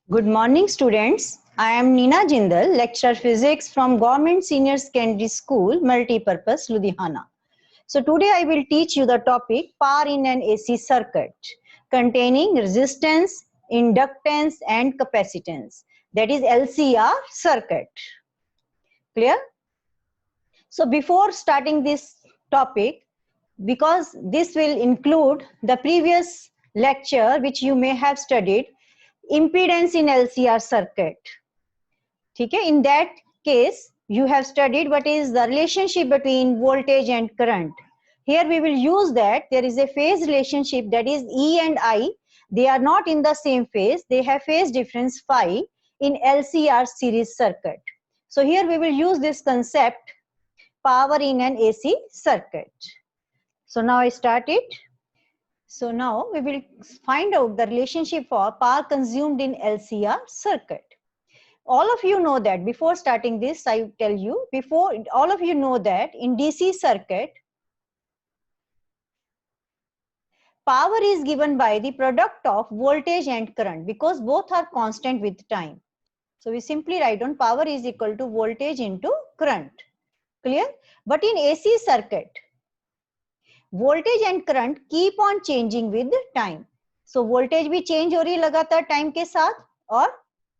Good morning, students. I am Neena Jindal, lecturer physics from Government Senior Secondary School, Multipurpose, Ludhiana. So today I will teach you the topic power in an AC circuit containing resistance, inductance and capacitance, that is LCR circuit. Clear? So before starting this topic, because this will include the previous lecture which you may have studied, impedance in LCR circuit. Okay, in that case you have studied what is the relationship between voltage and current. Here we will use that there is a phase relationship, that is E and I. They are not in the same phase, they have phase difference phi in LCR series circuit. So here we will use this concept, power in an AC circuit. So now I start it. So now we will find out the relationship for power consumed in LCR circuit. All of you know that before starting this, I tell you, before all of you know that in DC circuit, power is given by the product of voltage and current because both are constant with time. So we simply write down power is equal to voltage into current. Clear? But in AC circuit, voltage and current keep on changing with time. So voltage भी change हो रही है लगातार time के साथ और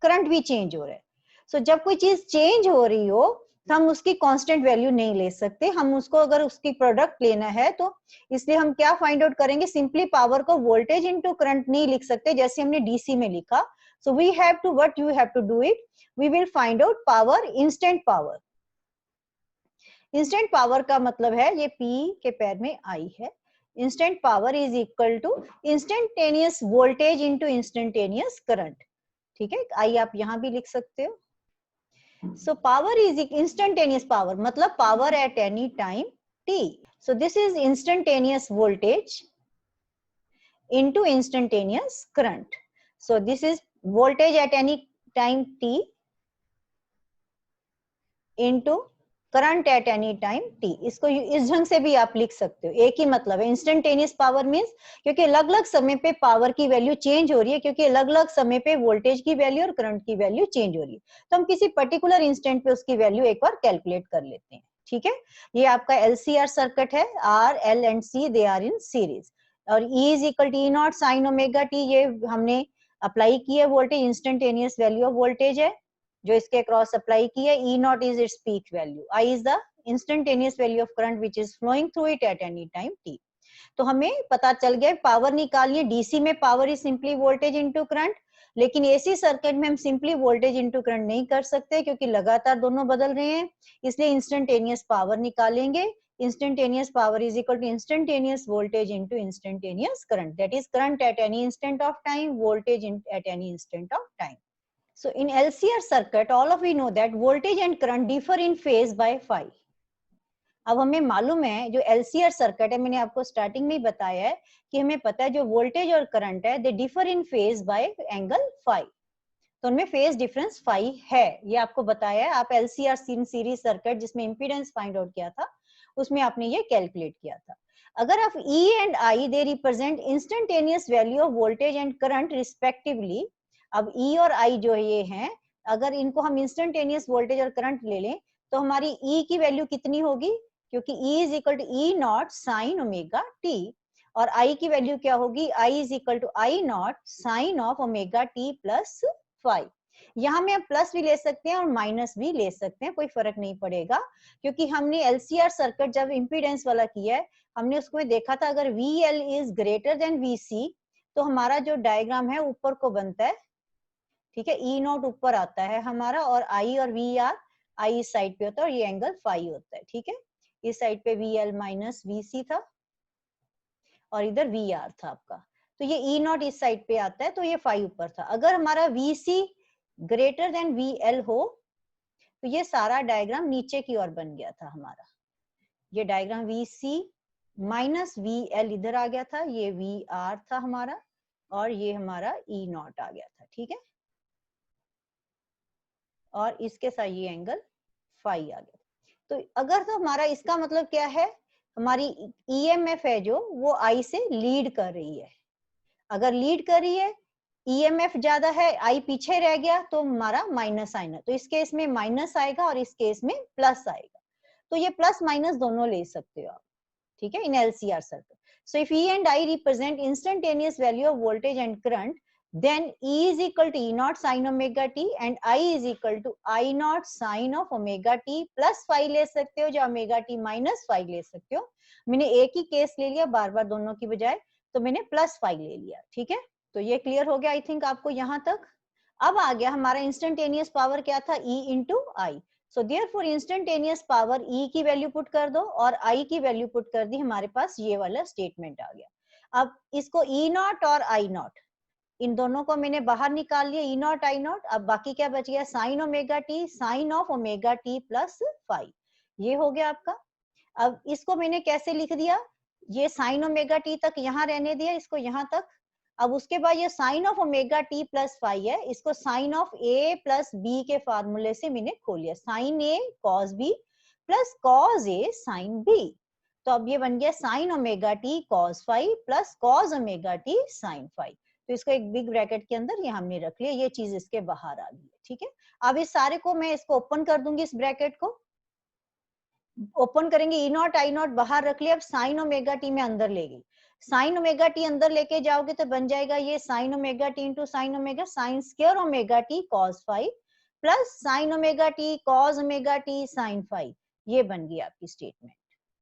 current भी change हो रहा है. So जब कोई चीज change हो रही हो तो हम उसकी कांस्टेंट वैल्यू नहीं ले सकते, हम उसको अगर उसकी प्रोडक्ट लेना है तो इसलिए हम क्या फाइंड आउट करेंगे, सिंपली पावर को वोल्टेज इनटू करंट नहीं लिख सकते जैसे हमने डीसी में लिखा. So we have to what you have to do it, we will find out power, instant power. Instant power का मतलब है ये P के पैर में I है. Instant power is equal to instantaneous voltage into instantaneous current. ठीक है, I आप यहां भी लिख सकते हो. So power is instantaneous power, मतलब power at any time t. So this is instantaneous voltage into instantaneous current. So this is voltage at any time t into current at any time T. इसको इस ढंग से भी आप लिख सकते हो, एक ही मतलब है. इंस्टेंटेनियस पावर मींस क्योंकि अलग अलग समय पे पावर की वैल्यू चेंज हो रही है, क्योंकि अलग अलग समय पे वोल्टेज की वैल्यू और करंट की वैल्यू चेंज हो रही है, तो हम किसी पर्टिकुलर इंस्टेंट पे उसकी वैल्यू एक बार कैलकुलेट कर लेते हैं. ठीक है, ये आपका एलसीआर सर्किट है. R L and C they are in series और E is equal to E naught sine omega t. ये हमने अप्लाई किया है voltage, instantaneous value of voltage है जो इसके क्रॉस अप्लाई की है. E naught is its peak value, I is the instantaneous value of current which is flowing through it at any time t. तो हमें पता चल गया पावर निकालिए. डीसी में power is simply voltage into current, लेकिन एसी सर्किट में हम सिंपली वोल्टेज इनटू करंट नहीं कर सकते क्योंकि लगातार दोनों बदल रहे हैं, इसलिए इंस्टेंटेनियस पावर निकालेंगे. Instantaneous power is equal to instantaneous voltage into instantaneous current, that is current at any instant of time, voltage at any instant of time. So in LCR circuit, all of we know that voltage and current differ in phase by phi. अब हमें मालूम है जो LCR circuit है, मैंने आपको starting में ही बताया है कि हमें पता है जो वोल्टेज और करंट है they differ in phase by angle phi. तो उनमें फेज डिफरेंस फाई है, ये आपको बताया है. आप LCR सीरीज सर्किट जिसमें इंपीडेंस फाइंड आउट किया था उसमें आपने ये कैलकुलेट किया था. अगर आप E and I they represent instantaneous value of voltage and current respectively. अब E और I जो ये हैं, अगर इनको हम इंस्टेंटेनियस वोल्टेज और करंट ले लें तो हमारी E की वैल्यू कितनी होगी, क्योंकि E is equal to E naught sine omega t, और I की वैल्यू क्या होगी, I is equal to I naught sine of omega t plus phi. यहाँ में आप प्लस भी ले सकते हैं और माइनस भी ले सकते हैं, कोई फर्क नहीं पड़ेगा, क्योंकि हमने LCR सर्किट जब इंपीडेंस वाला किया है हमने उसमें देखा था अगर VL is greater than VC तो हमारा जो डायग्राम है ऊपर को बनता है. ठीक है, E नॉट ऊपर आता है हमारा और I और VR, I इस साइड पे होता है और ये एंगल फाई होता है. ठीक है, इस साइड पे VL माइनस VC था और इधर VR था आपका, तो ये E नॉट इस साइड पे आता है तो ये फाई ऊपर था. अगर हमारा VC ग्रेटर देन VL हो तो ये सारा डायग्राम नीचे की ओर बन गया था हमारा. ये डायग्राम VC माइनस VL इधर आ गया था, ये VR था हमारा और ये हमारा E नॉट आ गया था. ठीक है, और इसके साथ ये एंगल फाई आ गया. तो अगर तो हमारा इसका मतलब क्या है, हमारी EMF है जो वो I से लीड कर रही है. अगर लीड कर रही है ईएमएफ ज्यादा है, आई पीछे रह गया तो हमारा माइनस आएगा, तो इस केस में माइनस आएगा और इस केस में प्लस आएगा, तो ये प्लस माइनस दोनों ले सकते हो आप, ठीक है, in LCR circuit. So if E and I represent instantaneous value of voltage and current, then E is equal to E naught sin omega t and I is equal to I naught sin of omega t plus phi ले सकते हो, या omega t minus phi ले सकते हो. मैंने एक ही case ले लिया बार बार दोनों की बजाय, तो मैंने प्लस phi ले लिया, ठीक है. तो ये क्लियर हो गया आई थिंक आपको यहाँ तक. अब आ गया हमारा इंस्टेंटेनियस पावर क्या था, E into I. So therefore instantaneous power E की वैल्यू पुट कर दो और I की वैल्यू पुट कर दी, हमारे पास ये वाला स्टेटमेंट आ गया. अब इसको E नॉट और I नॉट, इन दोनों को मैंने बाहर निकाल लिया, E नॉट I नॉट. अब बाकी क्या बच गया, sine omega t sine of omega t plus phi, ये हो गया आपका. अब इसको मैंने कैसे लिख दिया, ये साइन ओमेगा टी तक यहाँ रहने दिया, इसको यहाँ तक. अब उसके बाद ये sine of omega t plus phi है, इसको sine of A plus B के फार्मूले से मैंने खोल लिया, sine A cos B plus cos A sine B. तो अब ये बन गया sine omega t cos phi plus cos omega t sine phi. तो इसको एक बिग ब्रैकेट के अंदर ये हमने रख लिया, ये चीज इसके बाहर आ गई, ठीक है. अब इस सारे को मैं इसको ओपन कर दूंगी, इस ब्रैकेट को ओपन करेंगे, ई नॉट आई नॉट बाहर रख लिया. अब साइन ओमेगा टी में अंदर ले गई, साइन ओमेगा टी अंदर लेके जाओगे तो बन जाएगा ये sine omega t into sine omega, sine square omega t cos phi plus sine omega t cos omega t sine phi. ये बन गई आपकी स्टेटमेंट.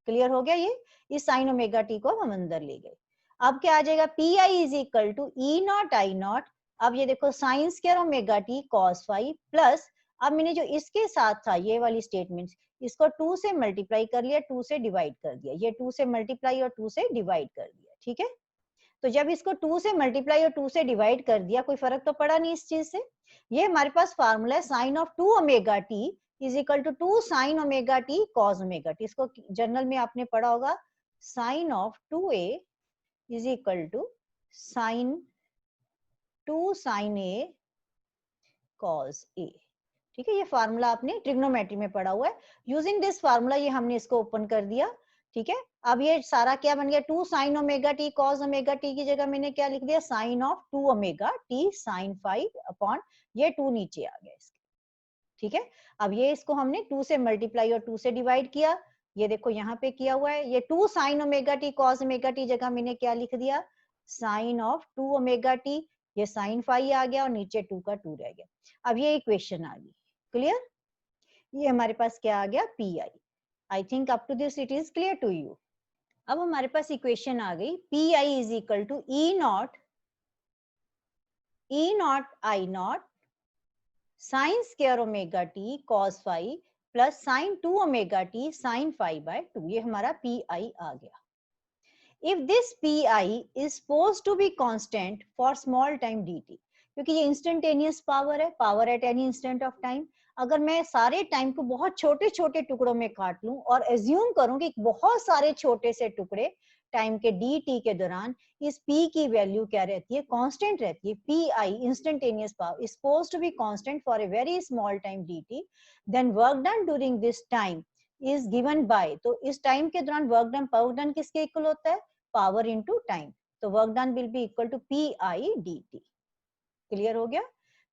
क्लियर हो गया ये, इस साइन ओमेगा टी को हम अंदर ले गए. अब क्या आ जाएगा, P I is equal to E naught I naught. अब ये देखो sine square omega t cos phi plus, अब मैंने जो इसके साथ था ये वाली स्टेटमेंट, इसको 2 से मल्टीप्लाई कर लिया, 2 से डिवाइड कर दिया, ये 2 से मल्टीप्लाई और 2 से डिवाइड कर दिया, ठीक है. तो जब इसको 2 से मल्टीप्लाई और 2 से डिवाइड कर दिया, कोई फर्क तो पड़ा नहीं इस चीज से. ये हमारे पास फार्मूला है sine of 2 omega t is equal to 2 sine omega t cos omega t. इसको जनरल में आपने पढ़ा होगा, sine of 2a is equal to sine 2 sine a cos a, ठीक है. ये फार्मूला आपने ट्रिग्नोमेट्री में पढ़ा हुआ है. यूजिंग दिस फार्मूला ये हमने इसको ओपन कर दिया, ठीक है. अब ये सारा क्या बन गया, 2 sine omega t cos omega t की जगह मैंने क्या लिख दिया, sine of 2 omega t sine phi upon ये 2 नीचे आ गया इसके, ठीक है. अब ये इसको हमने 2 से मल्टीप्लाई और 2 से डिवाइड किया, ये देखो यहाँ पे किया हुआ है. ये 2 sine omega t cos omega T जगह मैंने क्या लिख दिया, साइन ऑफ 2 ओमेगा टी, ये साइन फाई आ गया और नीचे 2 का 2 रह गया. अब ये इक्वेशन आ गई. क्लियर, ये हमारे पास क्या आ गया, P I. I think up to this it is clear to you. अब हमारे पास इक्वेशन आ गई, P I is equal to E naught I naught sine square omega t cos phi plus sine 2 omega t sine phi by 2. ये हमारा P I आ गया. If this pi is supposed to be constant for small time dt, क्योंकि ये instantaneous power है, power eight any instant of time. अगर मैं सारे time को बहुत छोटे छोटे टुकड़ों में काट लूं और एज्यूम करूं कि बहुत सारे छोटे से टुकड़े टाइम के dt के दौरान इस p की वैल्यू क्या रहती है, कांस्टेंट रहती है. pi instantaneous power is supposed to be constant for a very small time dt, then work done during this time is given by, तो इस टाइम के दौरान वर्क डन किसके इक्वल होता है, पावर इनटू टाइम. तो work done will be equal to P I D T. Clear हो गया.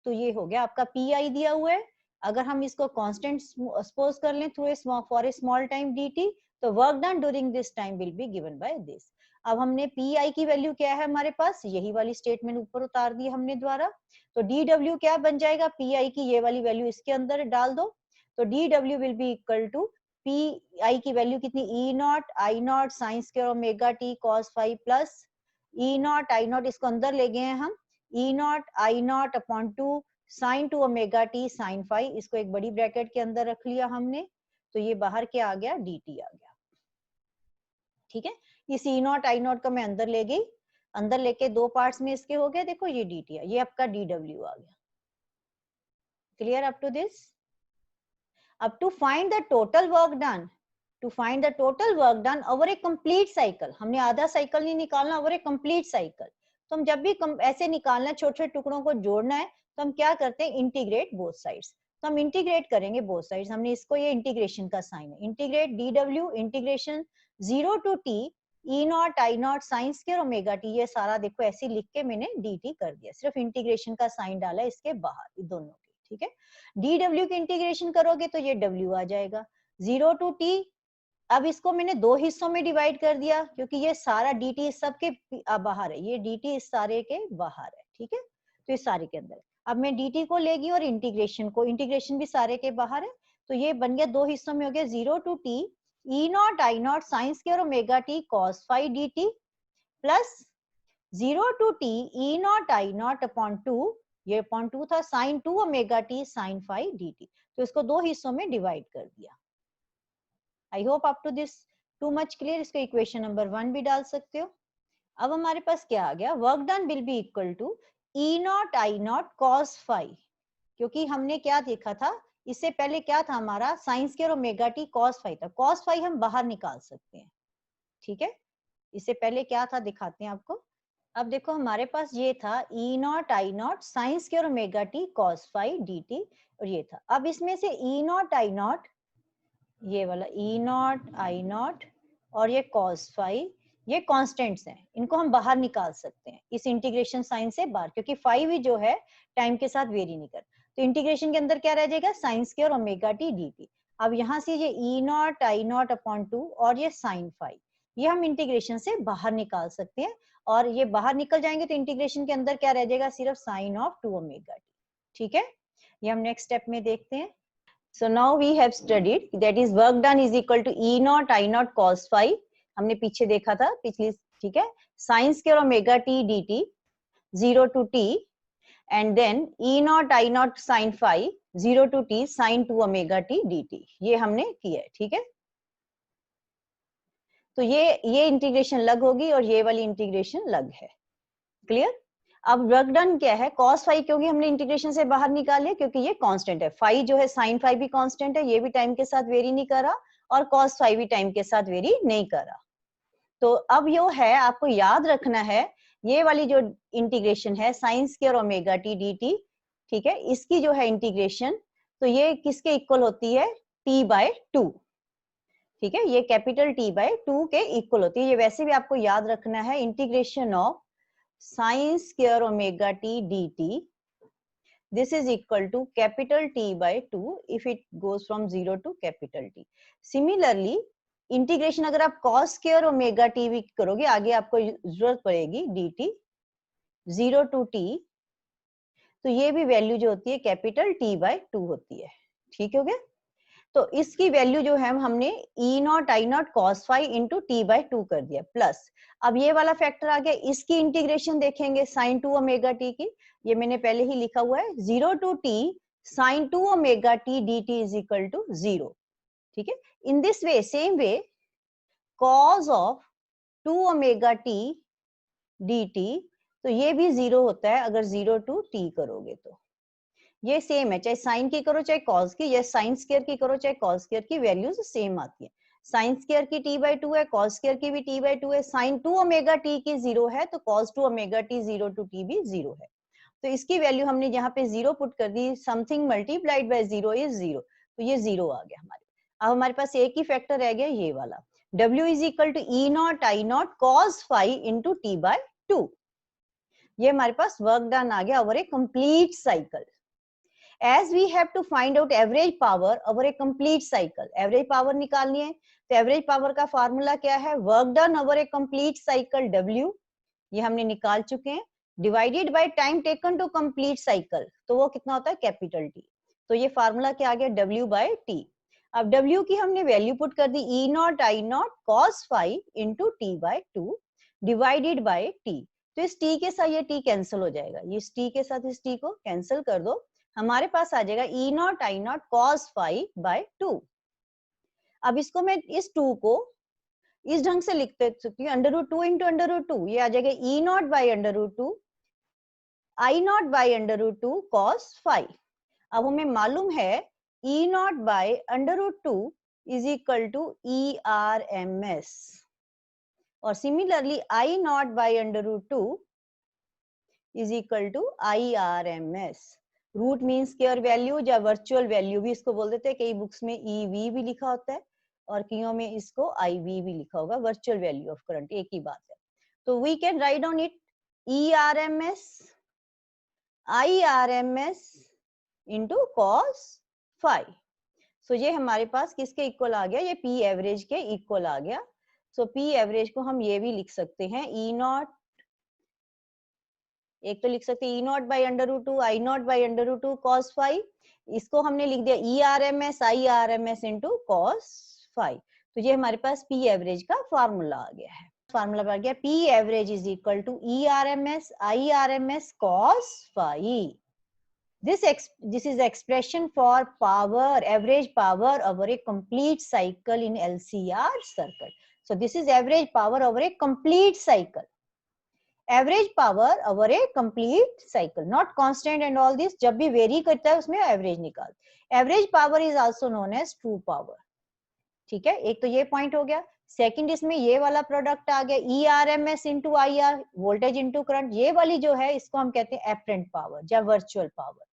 तो ये हो गया आपका पी आई दिया हुआ है. अगर हम इसको कांस्टेंट सपोज कर लें through for a small time d t, तो work done during this time will be given by this. अब हमने पी आई की वैल्यू क्या है हमारे पास, यही वाली स्टेटमेंट ऊपर उतार दी हमने द्वारा. तो डी डब्ल्यू क्या बन जाएगा, पी आई की ये वाली वैल्यू इसके अंदर डाल दो. तो डी डब्ल्यू will be equal to P I की वैल्यू कितनी, E naught I naught sine square omega t cos phi plus E naught I naught, इसको अंदर ले गए हैं हम, E naught I naught upon 2 sine 2 omega t sine phi. इसको एक बड़ी ब्रैकेट के अंदर रख लिया हमने, तो ये बाहर क्या आ गया, डी टी आ गया. ठीक है, इस ई नॉट आई नॉट का मैं अंदर ले गई, अंदर लेके दो पार्ट्स में इसके हो गए, देखो ये डी टी है, ये आपका डी डब्ल्यू आ गया. Clear up to this. अब to find the total work done, to find the total work done over a complete cycle, हमने आधा साइकिल नहीं निकालना, ओवर ए कंप्लीट साइकिल. तो हम जब भी ऐसे निकालना, छोटे छोटे टुकड़ों को जोड़ना है, तो हम क्या करते हैं, इंटीग्रेट बोथ साइड्स. तो हम इंटीग्रेट करेंगे बोथ साइड्स, हमने इसको, ये इंटीग्रेशन का साइन है, integrate D W integration 0 to t E naught I naught sine square omega t, ये सारा देखो ऐसे लिख के मैंने डी टी कर दिया, सिर्फ इंटीग्रेशन का साइन डाला इसके बाहर दोनों के, ठीक है। डी डब्ल्यू की इंटीग्रेशन करोगे तो ये डब्ल्यू आ जाएगा, 0 टू टी। अब इसको मैंने दो हिस्सों में डिवाइड कर दिया क्योंकि ये सारा डी टी सबके बाहर है, ये डी टी इस सारे के बाहर है, ठीक है, तो इस सारे के अंदर। अब मैं डी टी को लेगी और इंटीग्रेशन को, इंटीग्रेशन भी सारे के बाहर है, तो ये बन गया दो हिस्सों में हो गया 0 to T E naught I naught sine square omega t cos phi d t plus 0 to T E naught I naught upon 2, ये अपॉन 2 था, sine 2 omega t sine phi d t, तो इसको दो हिस्सों में डिवाइड कर दिया। I hope up to this too much clear. इसको इक्वेशन नंबर 1 भी डाल सकते हो। अब हमारे पास क्या आ गया, work done will be equal to E naught I naught cos phi, क्योंकि हमने क्या देखा था इससे पहले, क्या था हमारा sine square omega t cos phi था, कॉस फाई हम बाहर निकाल सकते हैं, ठीक है। इससे पहले क्या था दिखाते हैं आपको। अब देखो हमारे पास ये था E naught I naught sine square omega t cos phi d t, और ये था। अब इसमें से ई नॉट आई नॉट, ये वाला ई नॉट आई नॉट और ये कॉस फाई, ये कांस्टेंट्स हैं, इनको हम बाहर निकाल सकते हैं इस इंटीग्रेशन साइन से बाहर, क्योंकि फाई भी जो है टाइम के साथ वेरी नहीं कर, तो इंटीग्रेशन के अंदर क्या रह जाएगा, sign square omega t d T. अब यहाँ से ये ई नॉट आई नॉट अपॉन 2 और ये साइन फाई, ये हम इंटीग्रेशन से बाहर निकाल सकते हैं, और ये बाहर निकल जाएंगे तो इंटीग्रेशन के अंदर क्या रह जाएगा, सिर्फ साइन ऑफ 2 ओमेगा टी, ठीक है। ये हम नेक्स्ट स्टेप में देखते हैं। So now we have studied that is work done is equal to E naught I naught cos phi, हमने पीछे देखा था पिछली, ठीक है, sin square omega t dt 0 to t and then E naught I naught sin phi 0 to t sin 2 omega t dt, ये हमने किया है, ठीक है। तो ये इंटीग्रेशन लग होगी और ये वाली इंटीग्रेशन लग है, क्लियर। अब वर्क डन क्या है, cos फाई क्योंकि हमने इंटीग्रेशन से बाहर निकाले, क्योंकि ये कांस्टेंट है, फाई जो है साइन फाई भी कांस्टेंट है, ये भी टाइम के साथ वेरी नहीं कर रहा, और cos फाई भी टाइम के साथ वेरी नहीं कर रहा। तो अब यो है, आपको याद रखना है, ये वाली जो इंटीग्रेशन है sign square omega t d T, ठीक है, इसकी जो है इंटीग्रेशन, तो ये किसके इक्वल होती है, t बाय 2, ठीक है, ये कैपिटल T बाय 2 के इक्वल होती है। ये वैसे भी आपको याद रखना है, integration of sin square omega t dt, this is equal to capital T by 2 if it goes from 0 to capital T. Similarly, integration अगर आप cos square omega t भी करोगे, आगे आपको जरूरत पड़ेगी dt 0 to t, तो ये भी वैल्यू जो होती है कैपिटल T by 2 होती है, ठीक हो गया। तो इसकी वैल्यू जो है हमने E naught I naught cos phi into t by 2 कर दिया, प्लस अब ये वाला फैक्टर आ गया, इसकी इंटीग्रेशन देखेंगे साइन 2 ओमेगा टी की, ये मैंने पहले ही लिखा हुआ है 0 to t sine 2 omega t d t is equal to 0, ठीक है। In this way, same way, cos of 2 omega t d t, तो ये भी 0 होता है अगर 0 टू टी करोगे, तो ये सेम है, चाहे साइन की करो चाहे कॉस की, या साइन स्क्वायर की करो चाहे कॉस स्क्वायर की, वैल्यूज सेम आती है। साइन स्क्वायर की t बाई 2 है, कॉस स्क्वायर की भी t बाई 2 है, साइन 2 ओमेगा t की 0 है तो cos 2 omega t 0 to t भी 0 है, तो इसकी वैल्यू हमने यहाँ पे 0 पुट कर दी, समथिंग मल्टीप्लाइड बाय 0 इज 0, तो ये 0 आ गया हमारे। अब हमारे पास एक ही फैक्टर रह गया, ये वाला w is equal to E naught I naught cos phi into t by 2, ये हमारे पास वर्क डन आ गया over a complete cycle. As we have to find out average power over a complete cycle, average power निकालनी है, तो average power का formula क्या है, work done over a complete cycle W, ये हमने निकाल चुके हैं, divided by time taken to complete cycle, तो वो कितना होता है कैपिटल T, तो ये फार्मूला क्या आ गया W by T। अब W की हमने वैल्यू पुट कर दी E नॉट I नॉट cos phi into T by 2 divided by T, तो इस T के साथ ये T कैंसिल हो जाएगा, ये इस T के साथ इस T को कैंसिल कर दो, हमारे पास आ जाएगा E naught I naught cos phi by 2। अब इसको मैं इस 2 को इस ढंग से लिख सकती हूँ, under root 2 into under root 2, ये आ जाएगा E naught by under root 2 I naught by under root 2 cos phi. अब हमें मालूम है E naught by under root 2 is equal to E R M S, और similarly I naught by under root 2 is equal to I R M S. Root mean square value या virtual value भी इसको बोल देते हैं, कई books में EV भी लिखा होता है, और कईयों में इसको IV भी लिखा होगा, वर्चुअल वैल्यू ऑफ करंट, एक ही बात है। तो we can write on it ERMS IRMS into cos phi। So ये हमारे पास किसके इक्वल आ गया, ये P एवरेज के इक्वल आ गया। सो P एवरेज को हम ये भी लिख सकते हैं E नॉट, एक तो लिख सकते हैं E naught by √2 I naught by √2 cos phi, इसको हमने लिख दिया ERMS IRMS into cos phi। तो ये हमारे पास P एवरेज का फॉर्मूला आ गया है। फॉर्मूला आ गया P average is equal to ERMS IRMS cos phi। This is expression for power, average power over a complete cycle in LCR circuit. So this is average power over a complete cycle. Average power over a complete cycle, not constant and all this. जब भी vary करता है उसमें average निकाल। Average power is also known as true power. ठीक है, एक तो ये पॉइंट हो गया। सेकंड, इसमें ये वाला प्रोडक्ट आ गया ERMS into IR, voltage into current. ये वाली जो है इसको हम कहते हैं एपरेंट पावर या वर्चुअल पावर।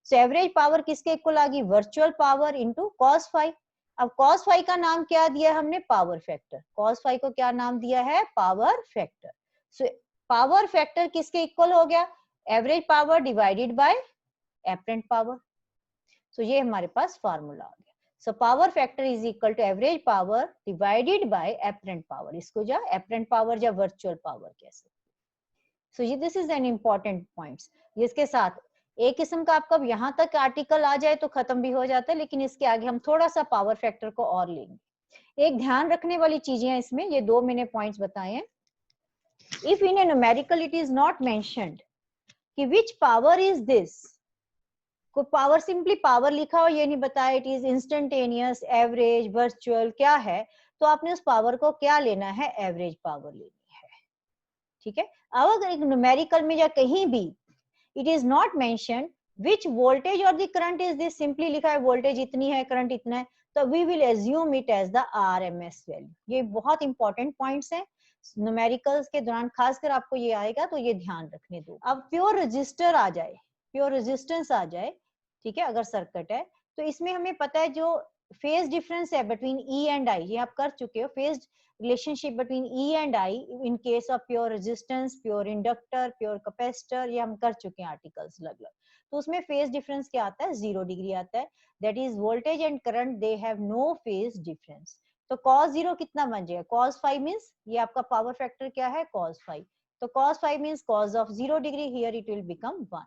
सो एवरेज पावर किसके इक्वल आ गई, virtual power into cos phi। अब cos phi का नाम क्या दिया हमने, पावर फैक्टर। cos phi को क्या नाम दिया है, power factor. So power factor किसके इक्वल हो गया, average power divided by apparent power. So ये हमारे पास फार्मूला आ गया। So power factor is equal to average power divided by apparent power. इसको जो एपरेंट पावर या वर्चुअल पावर कह सकते हैं। सो ये this is an important points. इसके साथ एक किस्म का आपका यहाँ तक आर्टिकल आ जाए तो खत्म भी हो जाता है, लेकिन इसके आगे हम थोड़ा सा पावर फैक्टर को और लेंगे। एक ध्यान रखने वाली चीजें हैं इसमें, ये दो मैंने पॉइंट्स बताए हैं। If in A numerical it is not mentioned कि विच पावर इज दिस, को पावर सिंपली पावर लिखा हो, ये नहीं बताया it is instantaneous, average, virtual क्या है, तो आपने उस पावर को क्या लेना है, एवरेज पावर लेनी है। ठीक है, अब अगर एक न्यूमेरिकल में या कहीं भी it is not mentioned which voltage or the current is this, simply लिखा है वोल्टेज इतनी है, करंट इतना है, तो we will assume it as the RMS value। ये बहुत इंपॉर्टेंट पॉइंट्स हैं न्यूमेरिकल्स के दौरान, खासकर आपको ये आएगा तो ये ध्यान रखने दो। अब प्योर रजिस्टर आ जाए, प्योर रेजिस्टेंस आ जाए, ठीक है, अगर सर्किट है तो इसमें हमें पता है जो फेज डिफरेंस है बिटवीन E एंड I, ये आप कर चुके हो, phase relationship between E and I in case of pure resistance, pure inductor, pure capacitor, ये हम कर चुके हैं आर्टिकल्स अलग-अलग। तो उसमें फेज डिफरेंस क्या आता है, 0 डिग्री आता है। That is voltage and current they have no phase difference. तो cos 0 कितना बन जाएगा, cos phi मींस ये आपका पावर फैक्टर क्या है, cos phi। तो cos phi means cos of 0 degree, here it will become 1।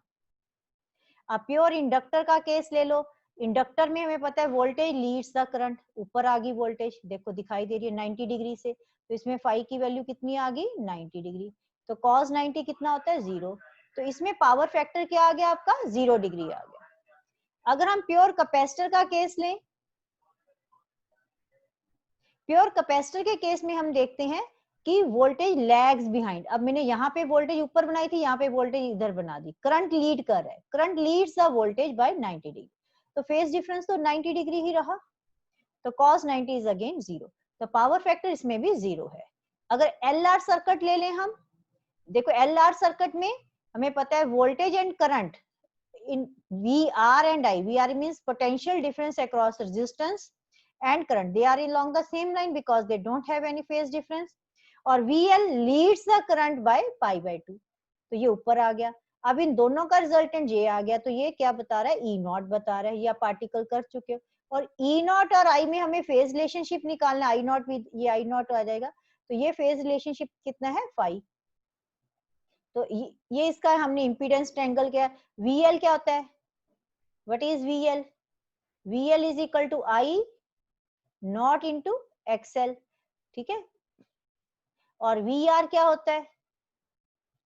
अब प्योर इंडक्टर का केस ले लो। इंडक्टर में हमें पता है वोल्टेज लीड्स द करंट, ऊपर आ गई वोल्टेज, देखो दिखाई दे रही है 90 डिग्री से, तो इसमें फाई की वैल्यू कितनी आ गई, 90 डिग्री। तो cos 90 कितना होता है, 0। तो इसमें पावर फैक्टर क्या आ गया आपका, 0 डिग्री आ गया। अगर हम प्योर कैपेसिटर का केस लें, प्योर कैपेसिटर के केस में हम देखते हैं कि वोल्टेज लैग्स बिहाइंड। अब मैंने यहाँ पे वोल्टेज ऊपर बनाई थी, यहाँ पे वोल्टेज इधर बना दी, करंट लीड कर रहा है, current leads the voltage bye 90 degree. तो फेज डिफरेंस तो 90 डिग्री ही रहा, तो cos 90 इज अगेन 0। तो पावर फैक्टर इसमें भी 0 है। अगर LR सर्किट ले लें हम, देखो LR सर्किट में हमें पता है voltage and current in VR and I, VR means potential difference across resistance and current, they are along the same line because they don't have any phase difference, और VL leads the current by pi by 2। तो ये ऊपर आ गया। अब इन दोनों का resultant ये आ गया, तो ये क्या बता रहा है, E नॉट बता रहा है, ये आप आर्टिकल कर चुके हो। और E नॉट और I में हमें फेज रिलेशनशिप निकालना, I नॉट भी ये I नॉट आ जाएगा, तो ये फेज रिलेशनशिप कितना है, फाई। तो ये इसका हमने इंपीडेंस ट्रायंगल किया। VL क्या होता है, what is VL, VL is equal to I naught into XL, ठीक है। और VR क्या होता है,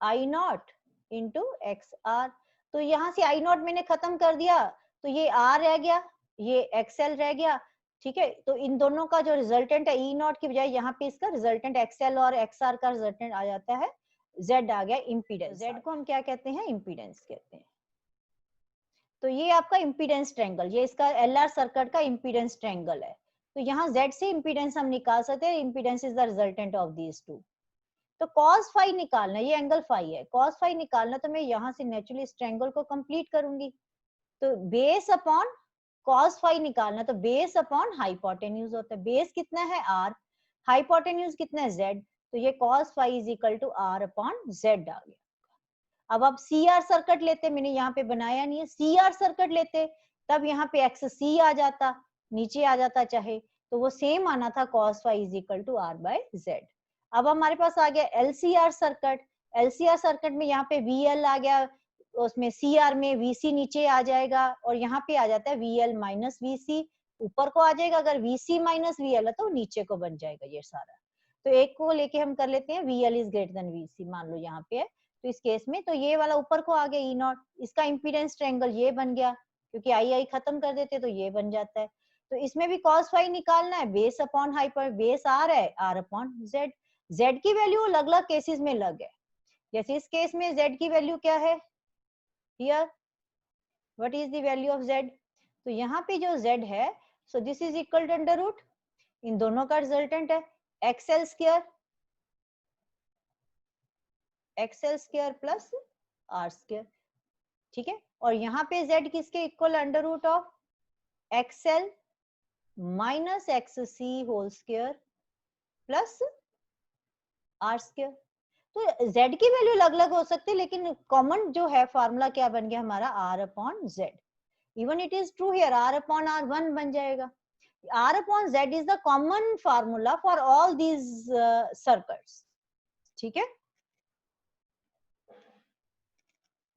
I नॉट इंटू XR। तो यहाँ से I नॉट मैंने खत्म कर दिया, तो ये R रह गया, ये XL रह गया, ठीक है। तो इन दोनों का जो रिजल्टेंट है E नॉट की बजाय यहाँ पे इसका रिजल्टेंट XL और XR का रिजल्टेंट आ जाता है, Z आ गया, इम्पीडेंस। Z को हम क्या कहते हैं, इम्पीडेंस कहते हैं। तो ये आपका इम्पीडेंस ट्रायंगल, ये इसका LR सर्किट का इम्पीडेंस ट्रायंगल है। तो यहाँ Z से इम्पीडेंस हम निकाल सकते हैं, impedance is the resultant of these two. तो cos phi निकालना, ये एंगल फाई है, cos phi निकालना, तो मैं यहाँ से नेचुरली इस ट्रायंगल को कंप्लीट करूंगी। तो बेस अपॉन cos phi निकालना तो बेस अपॉन हाइपोटेन्यूज होता है। बेस कितना है r, हाइपोटेन्यूज कितना है z, तो ये cos phi is equal to r upon z आ गया। अब आप CR सर्किट लेते, मैंने यहाँ पे बनाया नहीं है, CR सर्किट लेते तब यहाँ पे XC आ जाता, नीचे आ जाता चाहे, तो वो सेम आना था cos phi is equal to r by z। अब हमारे पास आ गया LCR सर्किट। LCR सर्किट में यहाँ पे VL आ गया, उसमें CR में VC नीचे आ जाएगा और यहाँ पे आ जाता है VL माइनस VC, ऊपर को आ जाएगा, अगर VC माइनस VL है तो नीचे को बन जाएगा ये सारा। तो एक को लेके हम कर लेते हैं VL is greater than VC, मान लो यहाँ पे है, तो इस केस में तो ये वाला ऊपर को आ गया E नॉट, इसका इम्पीडेंस ट्रायंगल ये बन गया, क्योंकि आई खत्म कर देते तो ये बन जाता है। तो इसमें भी cos phi निकालना है, बेस अपॉन हाइपर, बेस आ रहा है r अपॉन z। z की वैल्यू अलग अलग केसेस में अलग है, जैसे इस केस में z की वैल्यू क्या है, here what is the value of z, तो यहाँ पे जो z है, so this is equal to under root, इन दोनों का रिजल्टेंट है XL square plus r square, ठीक है। और यहाँ पे z किसके इक्वल, under root of XL minus XC whole square plus r square. तो z की वैल्यू अलग अलग हो सकती है, लेकिन कॉमन जो है फार्मूला क्या बन गया हमारा, r upon z। Even it is true here, r upon r 1 बन जाएगा। r upon z is the common formula for all these circuits, ठीक है,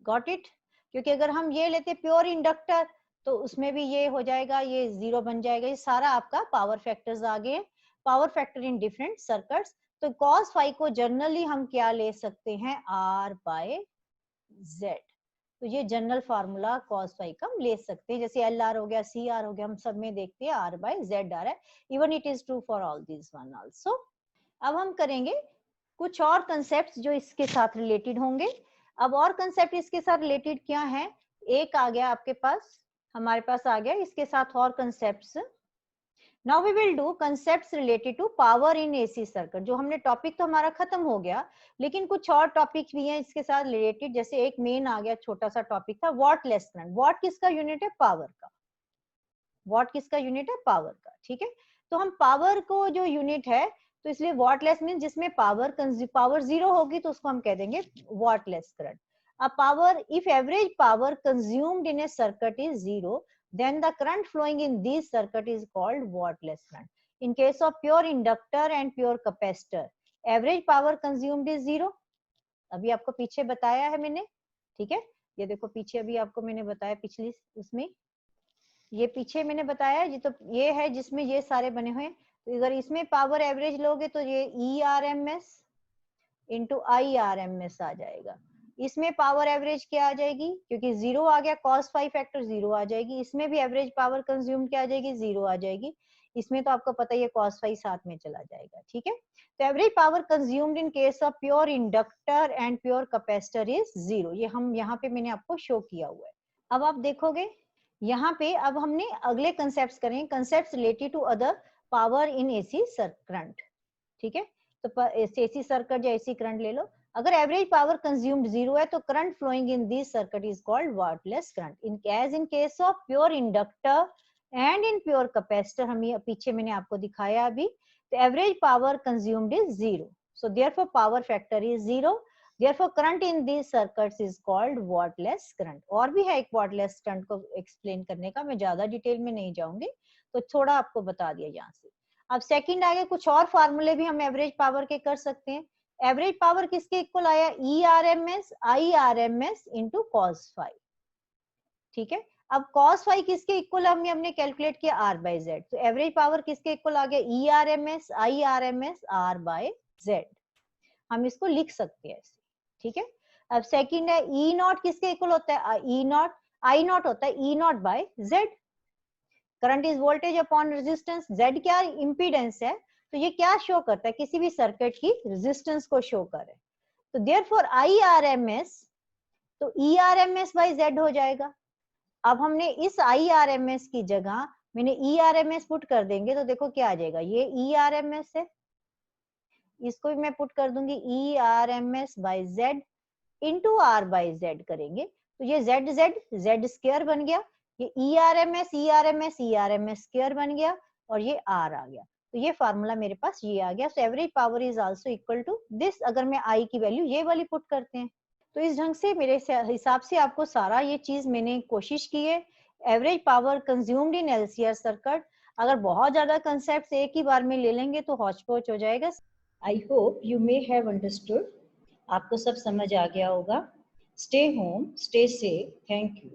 गॉट इट। क्योंकि अगर हम ये लेते प्योर इंडक्टर तो उसमें भी ये हो जाएगा, ये 0 बन जाएगा, ये सारा आपका पावर फैक्टर्स आ गए, power factor in different circuits. तो cos phi को जनरली हम क्या ले सकते हैं, r बाय z। तो ये जनरल फार्मूला cos phi का हम ले सकते हैं, जैसे LR हो गया, CR हो गया, हम सब में देखते हैं r बाय z आ रहा है। Even it is true for all this one also. अब हम करेंगे कुछ और कंसेप्ट्स जो इसके साथ रिलेटेड होंगे। अब और कंसेप्ट इसके साथ रिलेटेड क्या है, एक आ गया आपके पास, हमारे पास आ गया इसके साथ और concepts. Now we will do concepts related to power in AC circuit. जो हमने टॉपिक तो हमारा खत्म हो गया, लेकिन कुछ और टॉपिक्स भी हैं इसके साथ रिलेटेड। जैसे एक मेन आ गया, छोटा सा टॉपिक था वॉटलेस करंट। वॉट किसका यूनिट है, पावर का। वॉट किसका यूनिट है, पावर का, ठीक है। तो हम पावर को जो यूनिट है, तो इसलिए वॉटलेस मीन जिसमें पावर 0 होगी तो उसको हम कह देंगे wattless current. A power, if average power consumed in a circuit is 0, then the current flowing in this circuit is called wattless current. In case of pure inductor and pure capacitor, average power consumed is 0. अभी आपको पीछे बताया है मैंने, ठीक है, ये देखो पीछे अभी आपको मैंने बताया पिछली उसमें, ये पीछे मैंने बताया, ये तो ये है जिसमें ये सारे बने हुए हैं। तो अगर इसमें पावर एवरेज लोगे तो ये ERMS इंटू IRMS आ जाएगा। इसमें पावर एवरेज क्या आ जाएगी, क्योंकि 0 आ गया, cos phi फैक्टर 0 आ जाएगी। इसमें भी एवरेज पावर कंज्यूम क्या आ जाएगी, 0 आ जाएगी। इसमें तो आपको पता ही है cos phi साथ में चला जाएगा, ठीक है। तो average power consumed in case of pure inductor and pure capacitor is 0। ये हम यहाँ पे मैंने आपको शो किया हुआ है। अब आप देखोगे यहाँ पे, अब हमने अगले कंसेप्ट करें, concept related to other power in AC current, ठीक है। तो एसी सर्किट या एसी करंट ले लो। अगर एवरेज पावर कंज्यूम्ड 0 है तो current flowing in this circuit is called wattless current. In case of pure inductor and in pure capacitor, हम ये पीछे मैंने आपको दिखाया अभी, तो average power consumed is 0, so therefore power factor is 0, therefore current in this circuits is called wattless current. और भी है एक वॉटलेस करंट को एक्सप्लेन करने का, मैं ज्यादा डिटेल में नहीं जाऊंगी, तो थोड़ा आपको बता दिया यहाँ से। अब सेकंड आगे कुछ और फार्मूले भी हम एवरेज पावर के कर सकते हैं। एवरेज पावर किसके इक्वल आया, ERMS IRMS into cos phi, ठीक है। अब cos phi किसके इक्वल हमने कैलकुलेट किया, R बाय Z। तो एवरेज पावर किसके इक्वल आ गया, ERMS IRMS R by Z। हम इसको लिख सकते हैं ऐसे, ठीक है। अब सेकंड है E नॉट किसके इक्वल होता है, E नॉट I नॉट होता है E naught by Z। Current is voltage upon resistance, Z क्या इंपीडेंस है, तो ये क्या शो करता है, किसी भी सर्किट की रेजिस्टेंस को शो करे। तो देयरफॉर IRMS, तो ERMS बाय Z हो जाएगा। अब हमने इस IRMS की जगह मैंने ERMS पुट कर देंगे तो देखो क्या आ जाएगा, ये ERMS है, इसको भी मैं पुट कर दूंगी ERMS by Z into R by Z करेंगे, तो ये Z Z Z स्क्वायर बन गया। ये ERMS स्क्वायर बन गया और ये R आ गया। तो ये फार्मूला मेरे पास ये आ गया। So average power is also equal to this. अगर मैं I की वैल्यू ये वाली पुट करते हैं तो इस ढंग से मेरे हिसाब से आपको सारा ये चीज मैंने कोशिश की है। Average power consumed in LCR circuit, अगर बहुत ज्यादा कंसेप्ट एक ही बार में ले लेंगे तो हौच पौच हो जाएगा। I hope you may have understood. आपको सब समझ आ गया होगा। Stay home, stay safe, thank you.